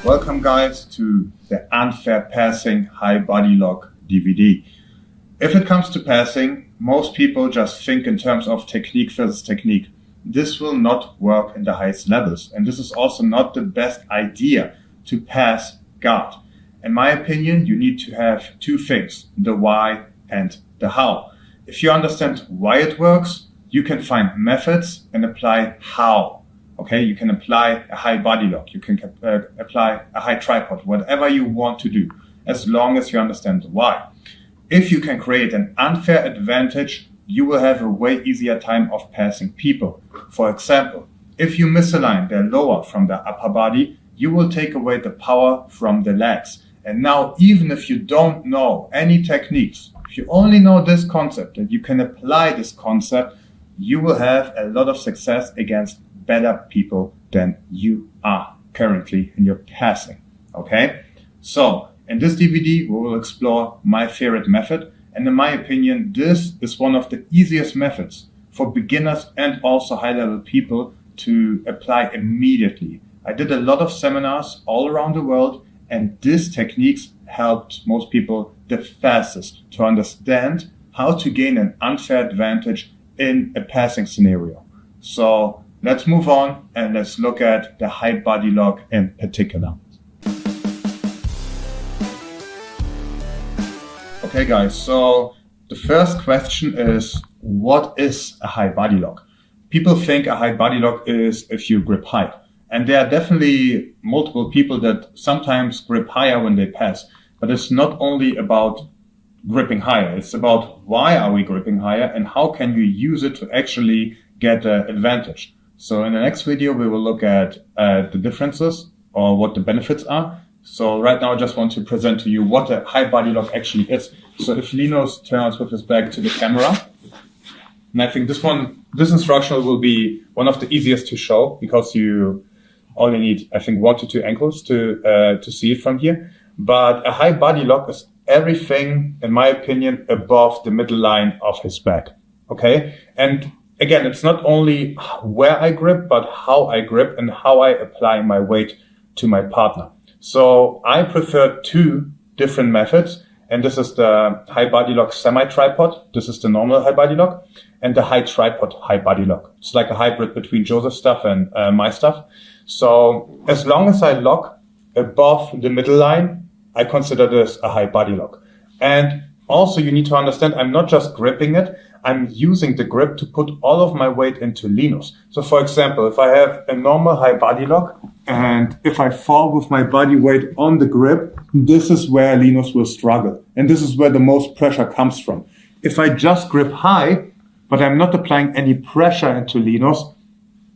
Welcome guys to the Unfair Passing High Body Lock DVD. If it comes to passing, most people just think in terms of technique versus technique. This will not work in the highest levels, and this is also not the best idea to pass guard. In my opinion, you need to have two things, the why and the how. If you understand why it works, you can find methods and apply how. Okay, you can apply a high body lock, you can apply a high tripod, whatever you want to do, as long as you understand the why. If you can create an unfair advantage, you will have a way easier time of passing people. For example, if you misalign the lower from the upper body, you will take away the power from the legs. And now, even if you don't know any techniques, if you only know this concept and you can apply this concept, you will have a lot of success against better people than you are currently in your passing. Okay? So, in this DVD, we will explore my favorite method. And in my opinion, this is one of the easiest methods for beginners and also high-level people to apply immediately. I did a lot of seminars all around the world, and these techniques helped most people the fastest to understand how to gain an unfair advantage in a passing scenario. So, let's move on and let's look at the high body lock in particular. Okay guys, so the first question is, what is a high body lock? People think a high body lock is if you grip high. And there are definitely multiple people that sometimes grip higher when they pass. But it's not only about gripping higher, it's about why are we gripping higher and how can you use it to actually get the advantage. So in the next video, we will look at the differences or what the benefits are. So right now, I just want to present to you what a high body lock actually is. So if Linus turns with his back to the camera, and I think this instructional will be one of the easiest to show because you only need, I think, 1 to 2 ankles to see it from here. But a high body lock is everything, in my opinion, above the middle line of his back. Okay, and again, it's not only where I grip, but how I grip and how I apply my weight to my partner. So I prefer 2 different methods, and this is the high body lock semi-tripod. This is the normal high body lock, and the high tripod high body lock. It's like a hybrid between Joseph's stuff and my stuff. So as long as I lock above the middle line, I consider this a high body lock. And also you need to understand, I'm not just gripping it, I'm using the grip to put all of my weight into Linus. So for example, if I have a normal high body lock and if I fall with my body weight on the grip, this is where Linus will struggle. And this is where the most pressure comes from. If I just grip high, but I'm not applying any pressure into Linus,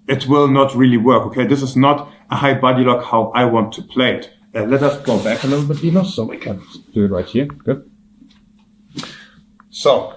it will not really work. Okay, this is not a high body lock how I want to play it. Let us go back a little bit, Linus, so we can do it right here. Good. So,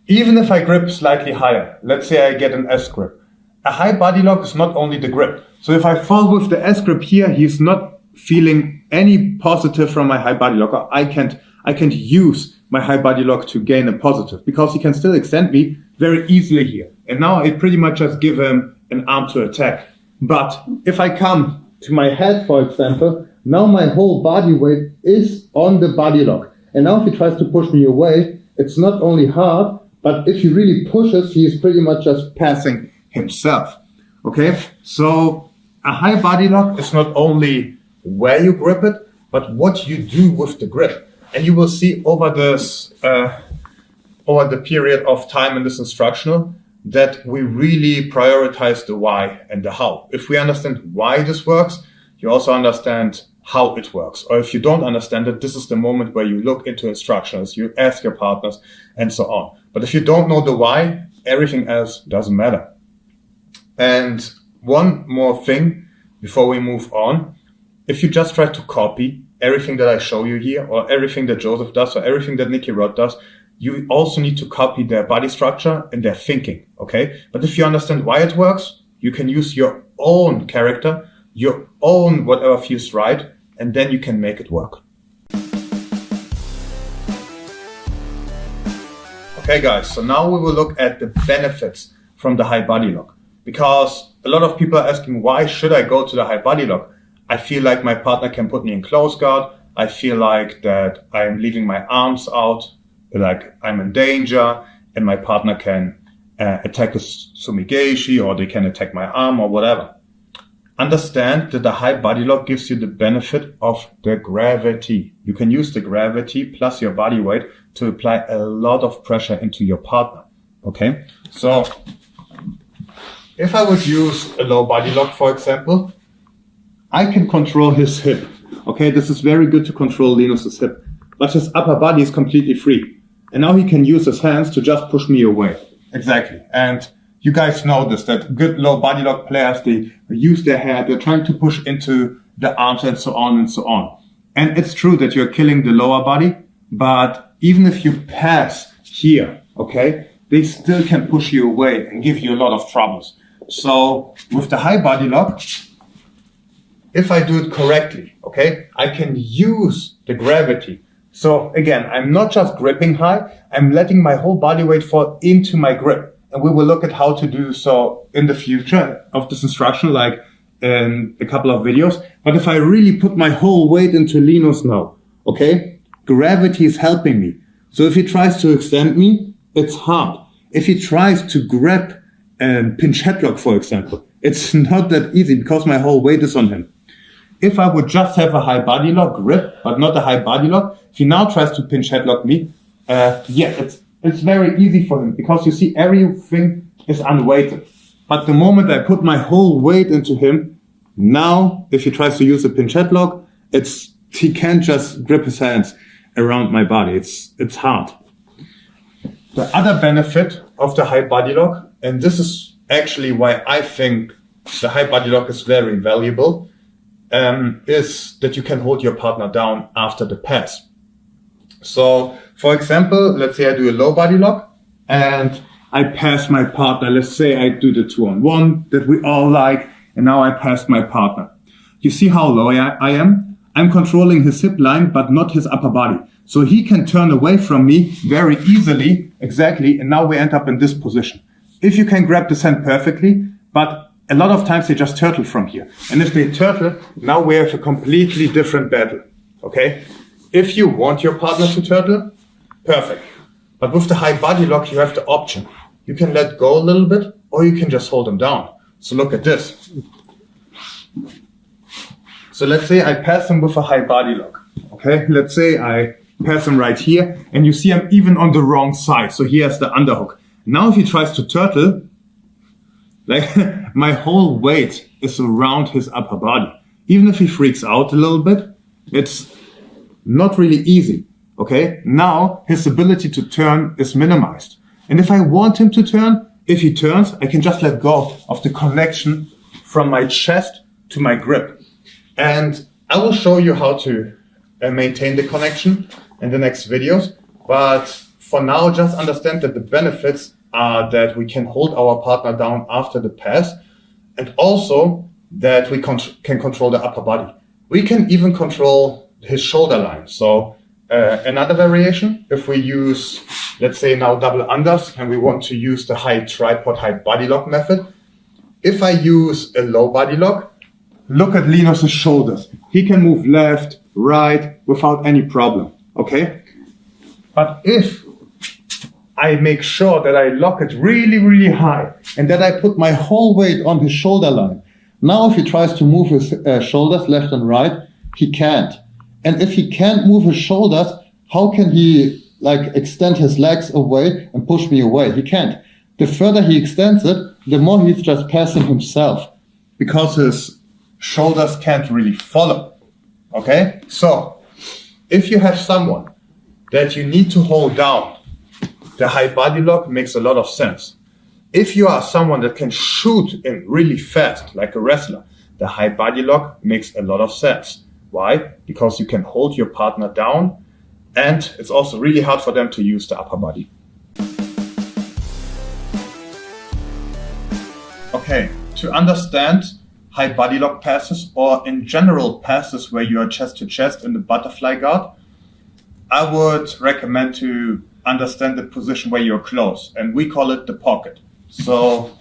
even if I grip slightly higher, let's say I get an S grip, a high body lock is not only the grip. So if I fall with the S grip here, he's not feeling any positive from my high body lock. I can't use my high body lock to gain a positive because he can still extend me very easily here. And now I pretty much just give him an arm to attack. But if I come to my head, for example, now my whole body weight is on the body lock. And now if he tries to push me away, it's not only hard, but if he really pushes, he is pretty much just passing himself. Okay, so a high body lock is not only where you grip it, but what you do with the grip. And you will see over this, over the period of time in this instructional, that we really prioritize the why and the how. If we understand why this works, you also understand how it works. Or if you don't understand it, this is the moment where you look into instructions, you ask your partners, and so on. But if you don't know the why, everything else doesn't matter. And one more thing before we move on, if you just try to copy everything that I show you here, or everything that Joseph does, or everything that Nicky Rod does, you also need to copy their body structure and their thinking, okay? But if you understand why it works, you can use your own character, your own whatever feels right, and then you can make it work. Okay guys, so now we will look at the benefits from the high body lock. Because a lot of people are asking, why should I go to the high body lock? I feel like my partner can put me in close guard. I feel like that I'm leaving my arms out, like I'm in danger, and my partner can attack a sumigeshi, or they can attack my arm or whatever. Understand that the high body lock gives you the benefit of the gravity. You can use the gravity plus your body weight to apply a lot of pressure into your partner. Okay? So, if I would use a low body lock, for example, I can control his hip. Okay, this is very good to control Linus's hip. But his upper body is completely free. And now he can use his hands to just push me away. Exactly. And you guys know this, that good low body lock players, they use their head, they're trying to push into the arms and so on and so on. And it's true that you're killing the lower body, but even if you pass here, okay, they still can push you away and give you a lot of troubles. So with the high body lock, if I do it correctly, okay, I can use the gravity. So again, I'm not just gripping high, I'm letting my whole body weight fall into my grip. And we will look at how to do so in the future of this instruction, like in a couple of videos. But if I really put my whole weight into Linus now, okay, gravity is helping me. So if he tries to extend me, it's hard. If he tries to grab and pinch headlock, for example, it's not that easy because my whole weight is on him. If I would just have a high body lock grip, but not a high body lock, if he now tries to pinch headlock me, it's very easy for him because you see everything is unweighted. But the moment I put my whole weight into him, now if he tries to use a pinch headlock, he can't just grip his hands around my body. It's hard. The other benefit of the high body lock, and this is actually why I think the high body lock is very valuable, is that you can hold your partner down after the pass. So, for example, let's say I do a low body lock and I pass my partner. Let's say I do the 2-on-1 that we all like, and now I pass my partner. You see how low I am? I'm controlling his hip line, but not his upper body. So he can turn away from me very easily, exactly, and now we end up in this position. If you can grab this hand perfectly, but a lot of times they just turtle from here. And if they turtle, now we have a completely different battle, okay? If you want your partner to turtle, perfect. But with the high body lock, you have the option. You can let go a little bit, or you can just hold him down. So look at this. So let's say I pass him with a high body lock. Okay, let's say I pass him right here, and you see I'm even on the wrong side. So he has the underhook. Now if he tries to turtle, like my whole weight is around his upper body. Even if he freaks out a little bit, it's not really easy. Okay, now his ability to turn is minimized. And if I want him to turn, if he turns, I can just let go of the connection from my chest to my grip. And I will show you how to maintain the connection in the next videos. But for now, just understand that the benefits are that we can hold our partner down after the pass, and also that we can control the upper body. We can even control his shoulder line. So another variation, if we use, let's say now double unders, and we want to use the high tripod, high body lock method. If I use a low body lock, look at Linus's shoulders. He can move left, right, without any problem, okay? But if I make sure that I lock it really, really high, and that I put my whole weight on his shoulder line, now if he tries to move his shoulders left and right, he can't. And if he can't move his shoulders, how can he extend his legs away and push me away? He can't. The further he extends it, the more he's just passing himself, because his shoulders can't really follow. Okay? So, if you have someone that you need to hold down, the high body lock makes a lot of sense. If you are someone that can shoot in really fast, like a wrestler, the high body lock makes a lot of sense. Why? Because you can hold your partner down, and it's also really hard for them to use the upper body. Okay, to understand high body lock passes, or in general passes where you are chest to chest in the butterfly guard, I would recommend to understand the position where you're close, and we call it the pocket. So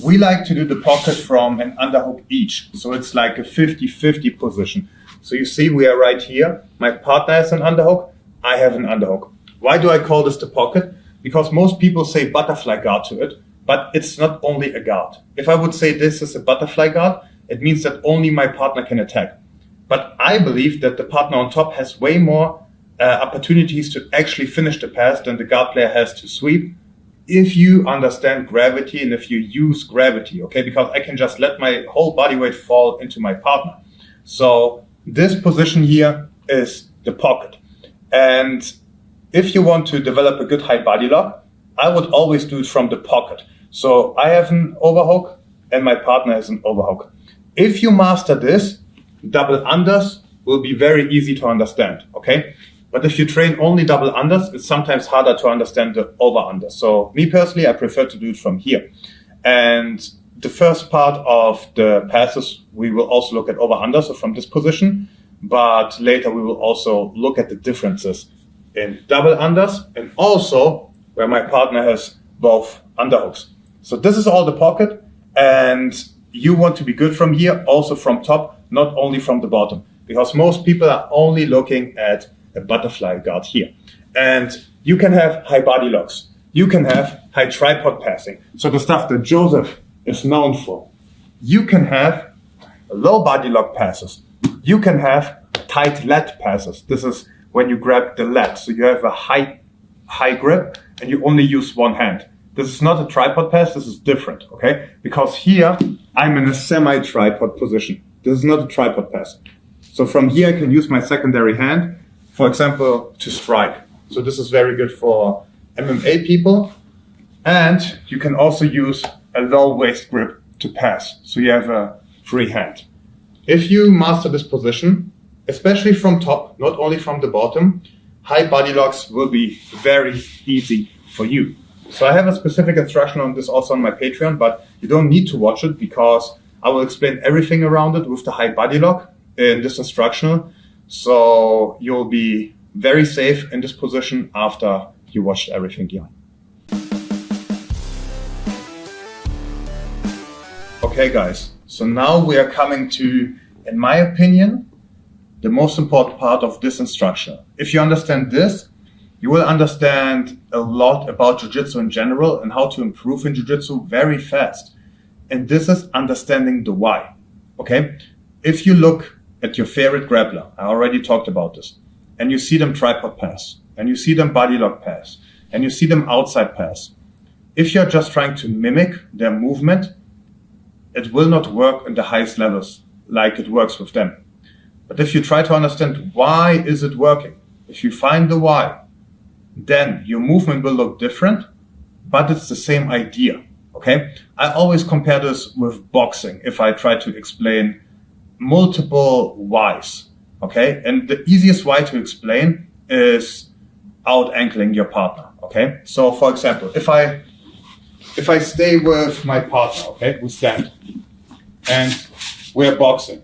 we like to do the pocket from an underhook each. So it's like a 50-50 position. So you see we are right here. My partner has an underhook. I have an underhook. Why do I call this the pocket? Because most people say butterfly guard to it, but it's not only a guard. If I would say this is a butterfly guard, it means that only my partner can attack. But I believe that the partner on top has way more opportunities to actually finish the pass than the guard player has to sweep, if you understand gravity and if you use gravity, okay? Because I can just let my whole body weight fall into my partner. So this position here is the pocket. And if you want to develop a good high body lock, I would always do it from the pocket. So I have an overhook and my partner has an overhook. If you master this, double unders will be very easy to understand, okay? But if you train only double unders, it's sometimes harder to understand the over under. So me personally, I prefer to do it from here. And the first part of the passes, we will also look at over under, so from this position. But later we will also look at the differences in double unders and also where my partner has both underhooks. So this is all the pocket, and you want to be good from here, also from top, not only from the bottom, because most people are only looking at a butterfly guard here. And you can have high body locks. You can have high tripod passing. So the stuff that Joseph is known for. You can have low body lock passes. You can have tight lat passes. This is when you grab the lat. So you have a high grip and you only use one hand. This is not a tripod pass. This is different, okay? Because here I'm in a semi-tripod position. This is not a tripod pass. So from here I can use my secondary hand, for example, to strike. So this is very good for MMA people. And you can also use a low waist grip to pass. So you have a free hand. If you master this position, especially from top, not only from the bottom, high body locks will be very easy for you. So I have a specific instruction on this also on my Patreon, but you don't need to watch it because I will explain everything around it with the high body lock in this instructional. So you'll be very safe in this position after you watched everything here. Okay guys, so now we are coming to, in my opinion, the most important part of this instruction. If you understand this, you will understand a lot about Jiu-Jitsu in general and how to improve in Jiu-Jitsu very fast. And this is understanding the why, okay? If you look at your favorite grappler, I already talked about this, and you see them tripod pass, and you see them body lock pass, and you see them outside pass, if you're just trying to mimic their movement, it will not work in the highest levels like it works with them. But if you try to understand why is it working, if you find the why, then your movement will look different, but it's the same idea, okay? I always compare this with boxing if I try to explain multiple whys, okay? And the easiest why to explain is out-ankling your partner, okay? So for example, if I stay with my partner, okay, we stand and we're boxing.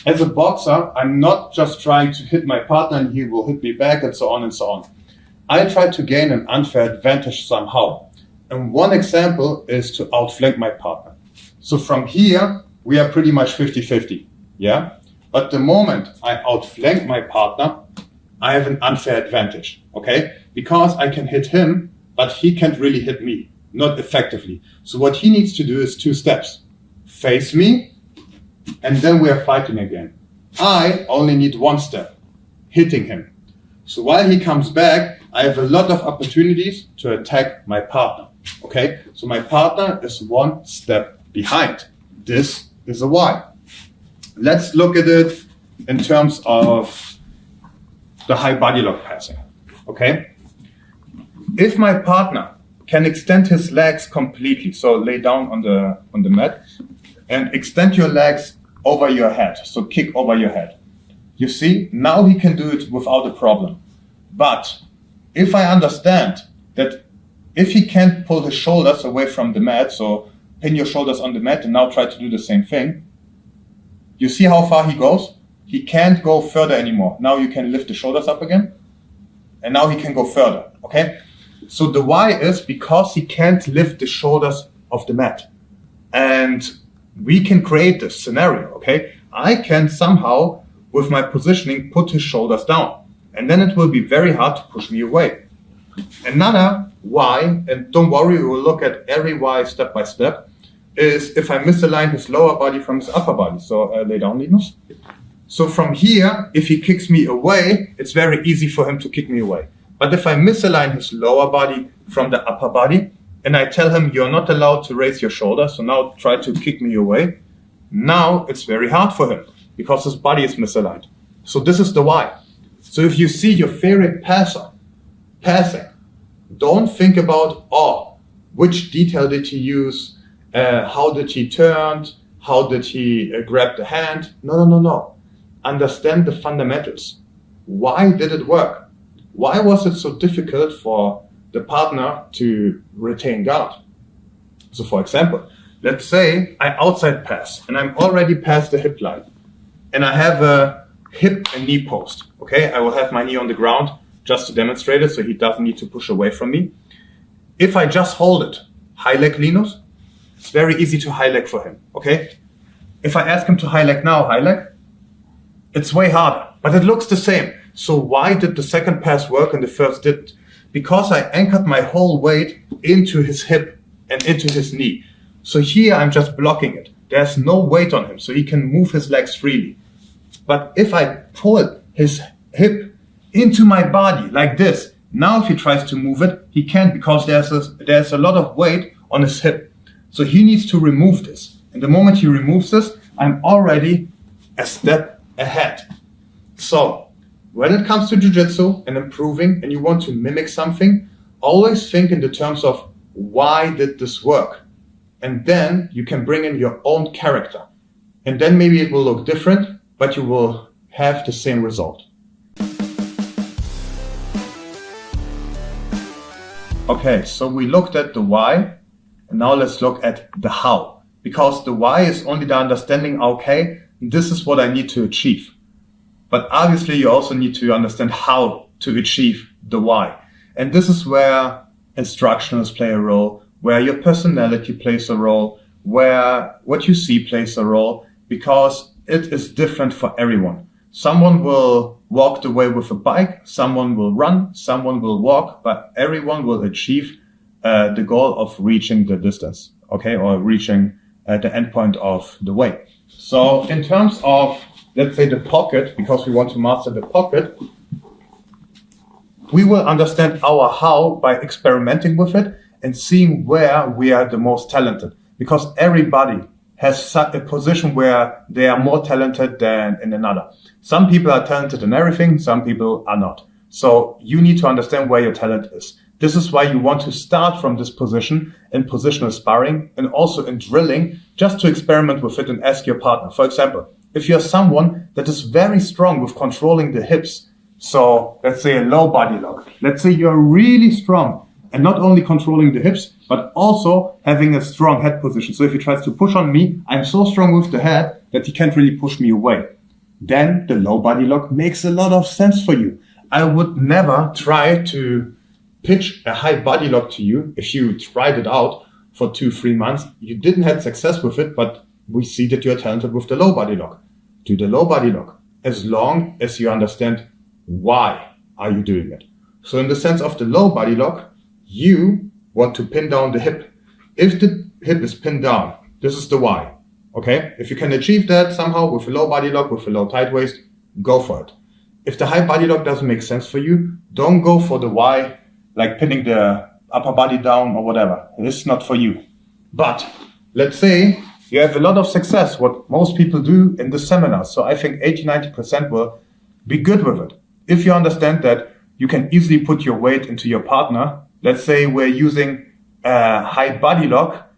As a boxer, I'm not just trying to hit my partner and he will hit me back and so on and so on. I try to gain an unfair advantage somehow. And one example is to outflank my partner. So from here, we are pretty much 50-50, yeah? But the moment I outflank my partner, I have an unfair advantage, okay? Because I can hit him, but he can't really hit me, not effectively. So what he needs to do is 2 steps. Face me, and then we are fighting again. I only need 1 step, hitting him. So while he comes back, I have a lot of opportunities to attack my partner, okay? So my partner is 1 step behind. This is a why. Let's look at it in terms of the high body lock passing, okay? If my partner can extend his legs completely, so lay down on the mat and extend your legs over your head, so kick over your head. You see, now he can do it without a problem. But if I understand that if he can't pull his shoulders away from the mat, so pin your shoulders on the mat and now try to do the same thing, you see how far he goes? He can't go further anymore. Now you can lift the shoulders up again, and now he can go further, okay? So the why is because he can't lift the shoulders off the mat. And we can create this scenario, okay? I can somehow, with my positioning, put his shoulders down. And then it will be very hard to push me away. Another why, and don't worry, we will look at every why step by step, is if I misalign his lower body from his upper body. So lay down, Linus. So from here, if he kicks me away, it's very easy for him to kick me away. But if I misalign his lower body from the upper body, and I tell him, you're not allowed to raise your shoulder, so now try to kick me away, now it's very hard for him because his body is misaligned. So this is the why. So if you see your favorite passer passing, don't think about, which detail did he use, how did he turn, how did he grab the hand. No. Understand the fundamentals. Why did it work? Why was it so difficult for the partner to retain guard? So for example, let's say I outside pass and I'm already past the hip line and I have a hip and knee post. Okay, I will have my knee on the ground just to demonstrate it so he doesn't need to push away from me. If I just hold it, high leg Linus, it's very easy to high leg for him. Okay, if I ask him to high leg now, high leg, it's way harder, but it looks the same. So why did the second pass work and the first didn't? Because I anchored my whole weight into his hip and into his knee. So here I'm just blocking it. There's no weight on him, so he can move his legs freely. But if I pull his hip into my body like this, now if he tries to move it, he can't because there's a lot of weight on his hip. So he needs to remove this. And the moment he removes this, I'm already a step ahead. So when it comes to jiu-jitsu and improving and you want to mimic something, always think in the terms of why did this work? And then you can bring in your own character. And then maybe it will look different, but you will have the same result. Okay, so we looked at the why, and now let's look at the how. Because the why is only the understanding, okay, this is what I need to achieve. But obviously you also need to understand how to achieve the why. And this is where instructionals play a role, where your personality plays a role, where what you see plays a role, because it is different for everyone. Someone will walk the way with a bike, someone will run, someone will walk, but everyone will achieve the goal of reaching the distance, okay, or reaching the endpoint of the way. So in terms of, let's say, the pocket, because we want to master the pocket, we will understand our how by experimenting with it and seeing where we are the most talented. Because everybody has a position where they are more talented than in another. Some people are talented in everything, some people are not. So you need to understand where your talent is. This is why you want to start from this position in positional sparring and also in drilling, just to experiment with it and ask your partner. For example, if you're someone that is very strong with controlling the hips, so let's say a low body lock, let's say you're really strong and not only controlling the hips, but also having a strong head position. So if he tries to push on me, I'm so strong with the head that he can't really push me away. Then the low body lock makes a lot of sense for you. I would never try to pitch a high body lock to you if you tried it out for 2-3 months. You didn't have success with it, but we see that you're talented with the low body lock. Do the low body lock as long as you understand why are you doing it. So in the sense of the low body lock, you want to pin down the hip. If the hip is pinned down, this is the why. Okay? If you can achieve that somehow with a low body lock, with a low tight waist, go for it. If the high body lock doesn't make sense for you, don't go for the why, like pinning the upper body down or whatever. This is not for you. But let's say you have a lot of success, what most people do in the seminars. So I think 80-90% will be good with it. If you understand that you can easily put your weight into your partner, let's say we're using a high body lock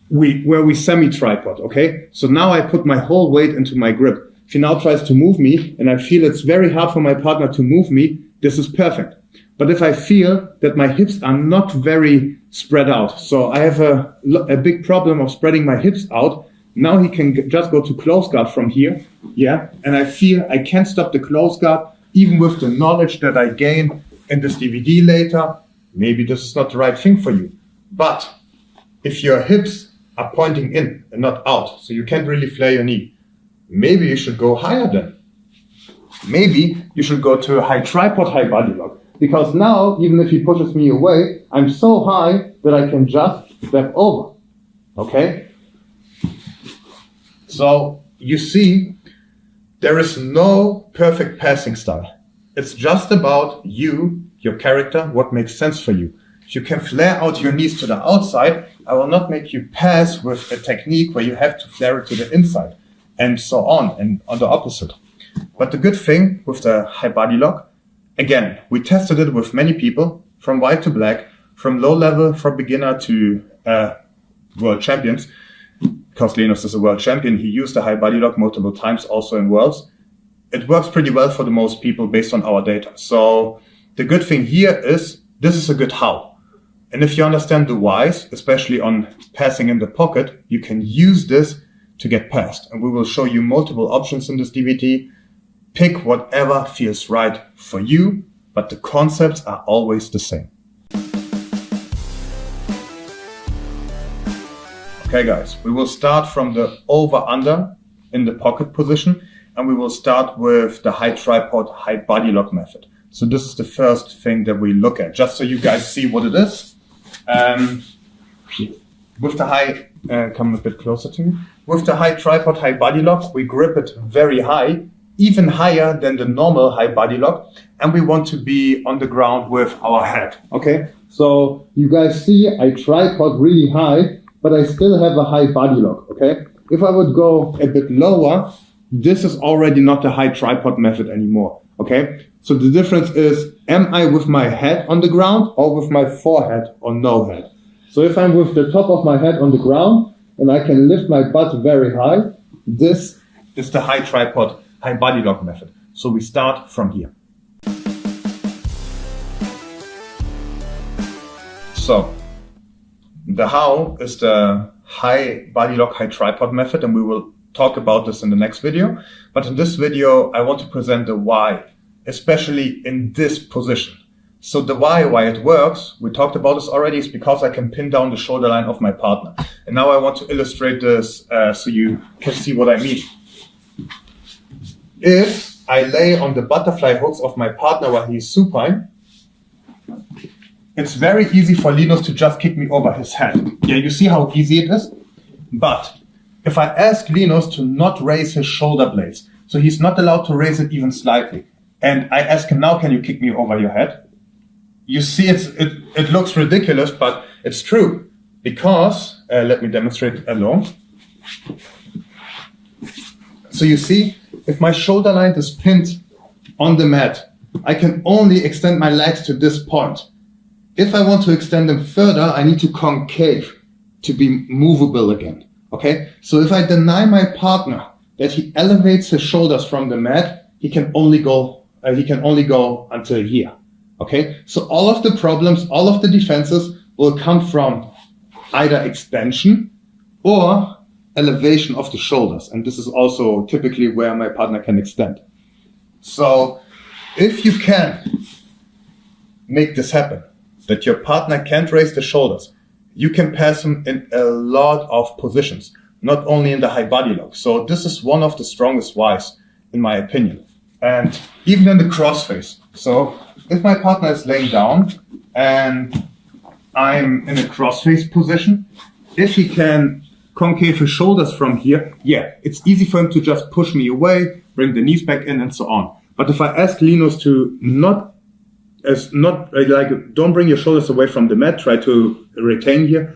where we semi-tripod, okay? So now I put my whole weight into my grip. If he now tries to move me and I feel it's very hard for my partner to move me, this is perfect. But if I feel that my hips are not very spread out, so I have a big problem of spreading my hips out, now he can just go to close guard from here, yeah? And I feel I can't stop the close guard, even with the knowledge that I gain in this DVD later. Maybe this is not the right thing for you. But if your hips are pointing in and not out, so you can't really flare your knee, maybe you should go higher then. Maybe you should go to a high tripod, high body lock. Because now, even if he pushes me away, I'm so high that I can just step over. Okay? So, you see, there is no perfect passing style. It's just about you, your character, what makes sense for you. If you can flare out your knees to the outside, I will not make you pass with a technique where you have to flare it to the inside, and so on, and on the opposite. But the good thing with the high body lock, again, we tested it with many people, from white to black, from low level, from beginner to world champions. Because Linus is a world champion, he used the high body lock multiple times, also in worlds. It works pretty well for the most people based on our data. So the good thing here is, this is a good how. And if you understand the whys, especially on passing in the pocket, you can use this to get past. And we will show you multiple options in this DVD. Pick whatever feels right for you, but the concepts are always the same. Okay guys, we will start from the over-under in the pocket position, and we will start with the high tripod, high body lock method. So this is the first thing that we look at, just so you guys see what it is. With the high, come a bit closer to me. With the high tripod, high body lock, we grip it very high, even higher than the normal high body lock, and we want to be on the ground with our head. Okay, so you guys see I tripod really high, but I still have a high body lock. Okay, if I would go a bit lower, this is already not the high tripod method anymore. Okay, so the difference is, am I with my head on the ground or with my forehead or no head? So if I'm with the top of my head on the ground and I can lift my butt very high, this is the high tripod, high body lock method. So we start from here. So the how is the high body lock, high tripod method, and we will talk about this in the next video. But in this video, I want to present the why, especially in this position. So the why it works, we talked about this already, is because I can pin down the shoulder line of my partner. And now I want to illustrate this so you can see what I mean. If I lay on the butterfly hooks of my partner while he's supine, it's very easy for Linus to just kick me over his head. Yeah, you see how easy it is? But if I ask Linus to not raise his shoulder blades, so he's not allowed to raise it even slightly, and I ask him now, can you kick me over your head? You see, it looks ridiculous, but it's true. Because, let me demonstrate alone. So you see, if my shoulder line is pinned on the mat, I can only extend my legs to this point. If I want to extend them further, I need to concave to be movable again. Okay? So if I deny my partner that he elevates his shoulders from the mat, he can only go until here. Okay? So all of the problems, all of the defenses will come from either extension or elevation of the shoulders. And this is also typically where my partner can extend. So if you can make this happen, that your partner can't raise the shoulders, you can pass him in a lot of positions, not only in the high body lock. So this is one of the strongest whys, in my opinion. And even in the crossface. So if my partner is laying down and I'm in a crossface position, if he can concave his shoulders from here, yeah, it's easy for him to just push me away, bring the knees back in and so on. But if I ask Linus to don't bring your shoulders away from the mat, try to retain here.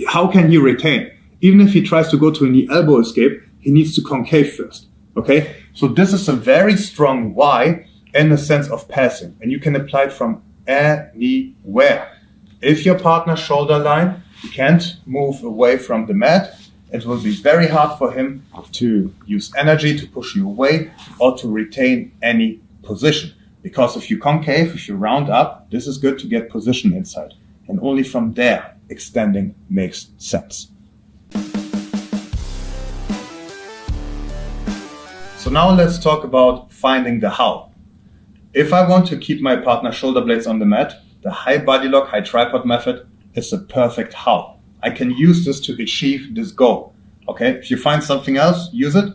How can he retain? Even if he tries to go to a knee elbow escape, he needs to concave first. Okay? So this is a very strong why in the sense of passing. And you can apply it from anywhere. If your partner's shoulder line can't move away from the mat, it will be very hard for him to use energy to push you away or to retain any position. Because if you concave, if you round up, this is good to get position inside. And only from there, extending makes sense. So now let's talk about finding the how. If I want to keep my partner's shoulder blades on the mat, the high body lock, high tripod method is the perfect how. I can use this to achieve this goal. Okay, if you find something else, use it.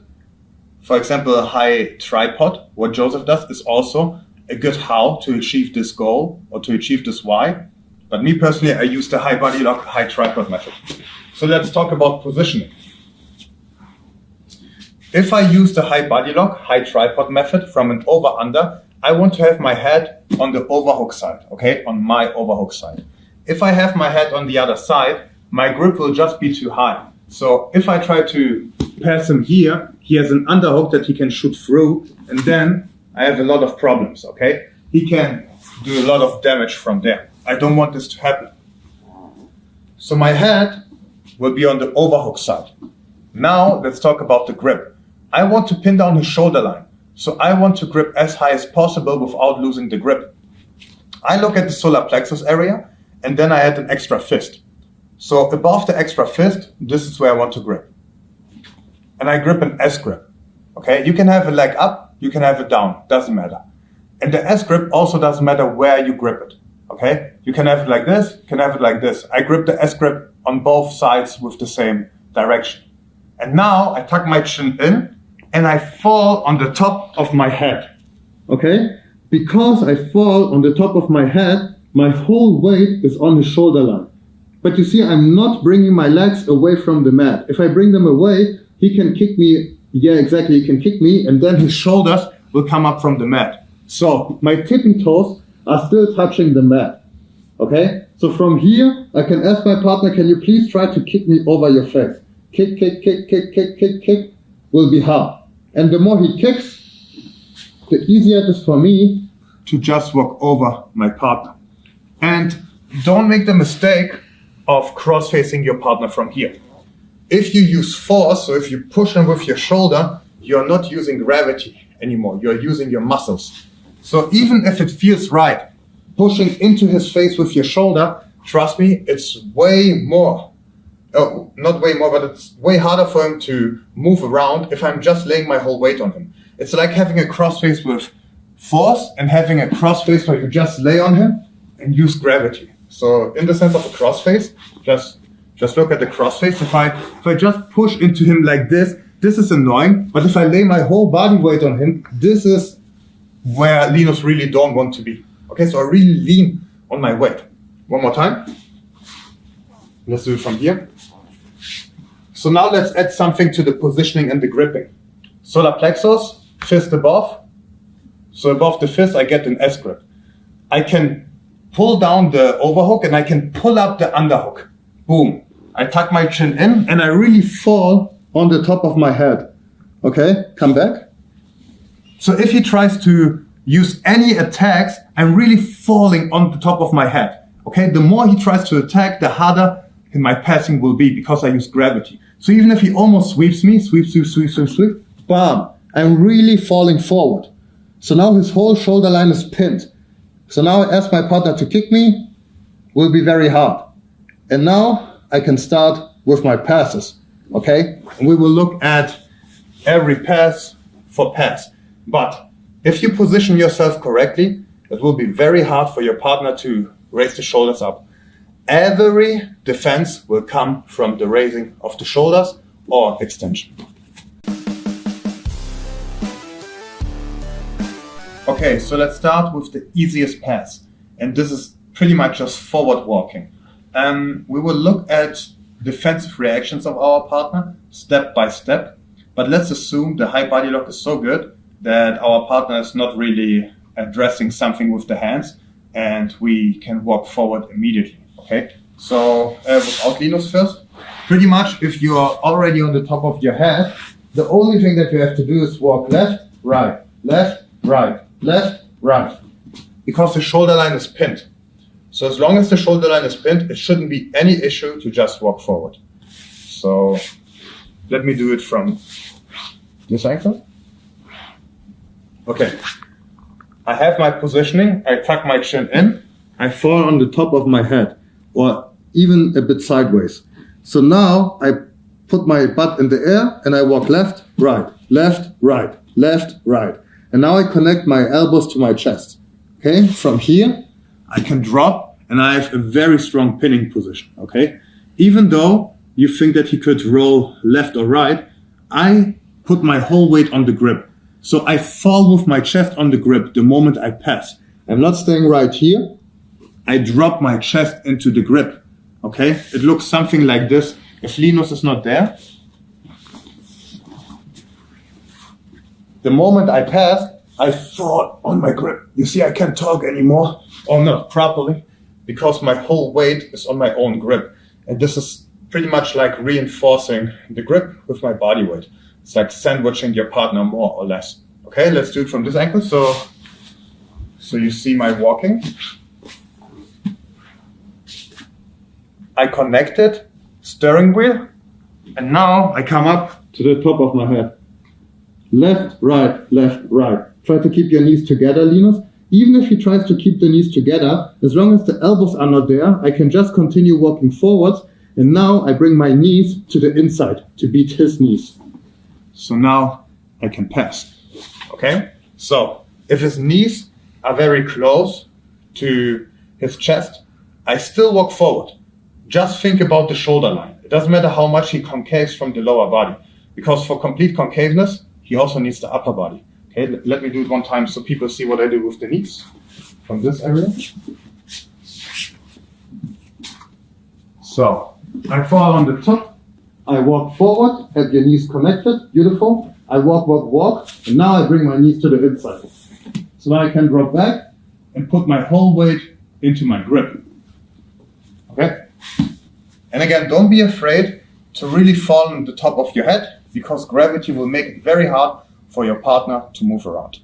For example, a high tripod, what Joseph does, is also a good how to achieve this goal or to achieve this why. But me personally, I use the high body lock, high tripod method. So let's talk about positioning. If I use the high body lock, high tripod method from an over-under, I want to have my head on the overhook side, okay, on my overhook side. If I have my head on the other side, my grip will just be too high. So if I try to pass him here, he has an underhook that he can shoot through, and then I have a lot of problems, okay? He can do a lot of damage from there. I don't want this to happen. So my head will be on the overhook side. Now let's talk about the grip. I want to pin down his shoulder line. So I want to grip as high as possible without losing the grip. I look at the solar plexus area, and then I add an extra fist. So above the extra fist, this is where I want to grip. And I grip an S grip. Okay, you can have a leg up, you can have it down, doesn't matter. And the S grip also doesn't matter where you grip it. Okay, you can have it like this, you can have it like this. I grip the S grip on both sides with the same direction. And now I tuck my chin in and I fall on the top of my head. Okay, because I fall on the top of my head, my whole weight is on his shoulder line. But you see, I'm not bringing my legs away from the mat. If I bring them away, he can kick me. Yeah, exactly. He can kick me, and then his shoulders will come up from the mat. So my tipping toes are still touching the mat. Okay? So from here, I can ask my partner, can you please try to kick me over your face? Kick, kick, kick, kick, kick, kick, kick will be hard. And the more he kicks, the easier it is for me to just walk over my partner. And don't make the mistake of cross-facing your partner from here. If you use force, so if you push him with your shoulder, you're not using gravity anymore. You're using your muscles. So even if it feels right, pushing into his face with your shoulder, trust me, it's way more. Oh, not way more, but it's way harder for him to move around if I'm just laying my whole weight on him. It's like having a cross-face with force and having a cross-face where you just lay on him and use gravity. So in the sense of a crossface, just look at the crossface. If I just push into him like this is annoying. But if I lay my whole body weight on him, this is where Linus really don't want to be. Okay, so I really lean on my weight. One more time. Let's do it from here. So now let's add something to the positioning and the gripping. Solar plexus, fist above. So above the fist, I get an S grip. I can pull down the overhook and I can pull up the underhook. Boom. I tuck my chin in and I really fall on the top of my head. Okay, come back. So if he tries to use any attacks, I'm really falling on the top of my head. Okay, the more he tries to attack, the harder my passing will be because I use gravity. So even if he almost sweeps me, sweep, bam, I'm really falling forward. So now his whole shoulder line is pinned. So now I ask my partner to kick me, will be very hard. And now I can start with my passes, okay? And we will look at every pass for pass. But if you position yourself correctly, it will be very hard for your partner to raise the shoulders up. Every defense will come from the raising of the shoulders or extension. Okay, so let's start with the easiest pass. And this is pretty much just forward walking. We will look at defensive reactions of our partner step by step. But let's assume the high body lock is so good that our partner is not really addressing something with the hands and we can walk forward immediately. Okay, so without Linus first. Pretty much if you are already on the top of your head, the only thing that you have to do is walk left, right, left, right, left, right. Because the shoulder line is pinned. So as long as the shoulder line is pinned, it shouldn't be any issue to just walk forward. So let me do it from this angle. Okay. I have my positioning. I tuck my chin in. I fall on the top of my head or even a bit sideways. So now I put my butt in the air and I walk left, right, left, right, left, right. And now I connect my elbows to my chest. Okay, from here, I can drop and I have a very strong pinning position. Okay, even though you think that he could roll left or right, I put my whole weight on the grip. So I fall with my chest on the grip the moment I pass. I'm not staying right here. I drop my chest into the grip. Okay? It looks something like this. If Linus is not there, the moment I pass, I fall on my grip. You see, I can't talk anymore, or not properly, because my whole weight is on my own grip. And this is pretty much like reinforcing the grip with my body weight. It's like sandwiching your partner more or less. Okay, let's do it from this angle. So you see my walking. I connected steering wheel, and now I come up to the top of my head. Left, right, left, right. Try to keep your knees together, Linus. Even if he tries to keep the knees together, as long as the elbows are not there, I can just continue walking forwards. And now I bring my knees to the inside to beat his knees. So now I can pass. Okay? So if his knees are very close to his chest, I still walk forward. Just think about the shoulder line. It doesn't matter how much he concaves from the lower body, because for complete concaveness, he also needs the upper body. Okay, let me do it one time so people see what I do with the knees from this area. So I fall on the top. I walk forward, have your knees connected, beautiful. I walk, walk, walk, and now I bring my knees to the inside. So now I can drop back and put my whole weight into my grip. Okay? And again, don't be afraid to really fall on the top of your head, because gravity will make it very hard for your partner to move around.